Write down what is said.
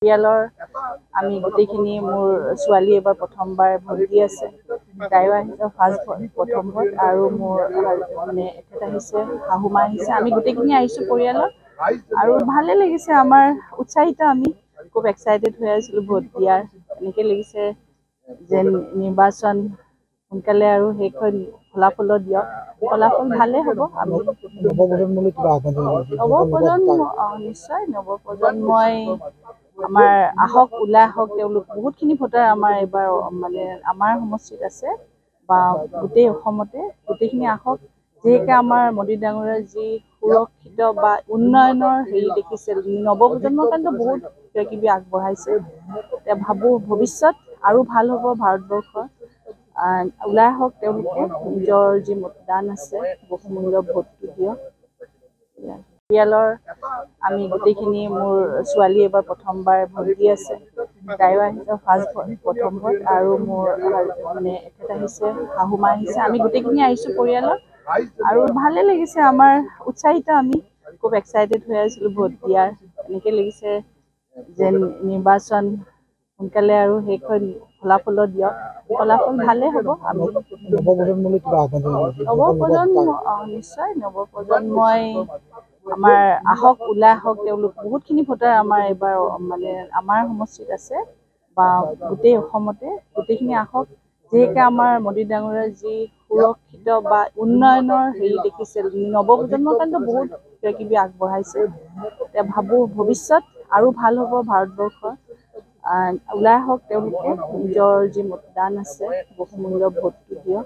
পৰিয়ালৰ আমি গোটেইখিনি মোৰ ছোৱালী এবাৰ প্ৰথমবাৰ ভোট দি আছে। তাইও আহিছে প্ৰথম ভোট আৰু মোৰ মানে এখেত আহিছে, শাহুমা আহিছে, আমি গোটেইখিনি আহিছোঁ পৰিয়ালৰ আৰু ভালে লাগিছে। আমাৰ উৎসাহিত, আমি খুব এক্সাইটেড হৈ আছিলোঁ ভোট দিয়াৰ। এনেকৈ লাগিছে যে নিৰ্বাচন সোনকালে আৰু শেষ হৈ ফলাফলো দিয়ক, ফলাফল ভালেই হ'ব। আমি নৱপ্ৰজন্ম নিশ্চয় নৱপ্ৰজন্মই আমাৰ আহক, ওলাই আহক, তেওঁলোক বহুতখিনি ভোটাৰ আমাৰ এইবাৰ মানে আমাৰ সমষ্টিত আছে বা গোটেই অসমতে গোটেইখিনি আহক। যিহেতু আমাৰ মোদী ডাঙৰীয়াৰ যি সুৰক্ষিত বা উন্নয়নৰ হেৰি দেখিছে, নৱপ্ৰজন্মৰ কাৰণেতো বহুত কিবা কিবি আগবঢ়াইছে। এতিয়া ভাবোঁ ভৱিষ্যত আৰু ভাল হ'ব ভাৰতবৰ্ষৰ। ওলাই আহক তেওঁলোকে, নিজৰ যি মতদান আছে বহুমূল্য ভোটটো দিয়ক। পৰিয়ালৰ আমি গোটেইখিনি মোৰ ছোৱালী এবাৰ প্ৰথমবাৰ ভোট দি আছে। তাইও আহিছে প্ৰথম ভোট আৰু মোৰ মানে এখেত আহিছে, শাহুমা আহিছে, আমি গোটেইখিনি আহিছোঁ পৰিয়ালৰ আৰু ভালে লাগিছে। আমাৰ উৎসাহিত, আমি খুব এক্সাইটেড হৈ আছিলোঁ ভোট দিয়াৰ। এনেকৈ লাগিছে যে নিৰ্বাচন সোনকালে আৰু শেষ হৈ ফলাফলো দিয়ক, ফলাফল ভালেই হ'ব। আমি নৱপ্ৰজন্ম নিশ্চয় নৱপ্ৰজন্মই আমাৰ আহক, ওলাই আহক, তেওঁলোক বহুতখিনি ভোটাৰ আমাৰ এইবাৰ মানে আমাৰ সমষ্টিত আছে বা গোটেই অসমতে গোটেইখিনি আহক। যিহেতু আমাৰ মোদী ডাঙৰীয়াৰ যি সুৰক্ষিত বা উন্নয়নৰ হেৰি দেখিছে, নৱপ্ৰজন্মৰ কাৰণেতো বহুত কিবা কিবি আগবঢ়াইছে। এতিয়া ভাবোঁ ভৱিষ্যত আৰু ভাল হ'ব ভাৰতবৰ্ষৰ। ওলাই আহক তেওঁলোকে, নিজৰ যি মতদান আছে বহুমূল্য ভোটটো দিয়ক।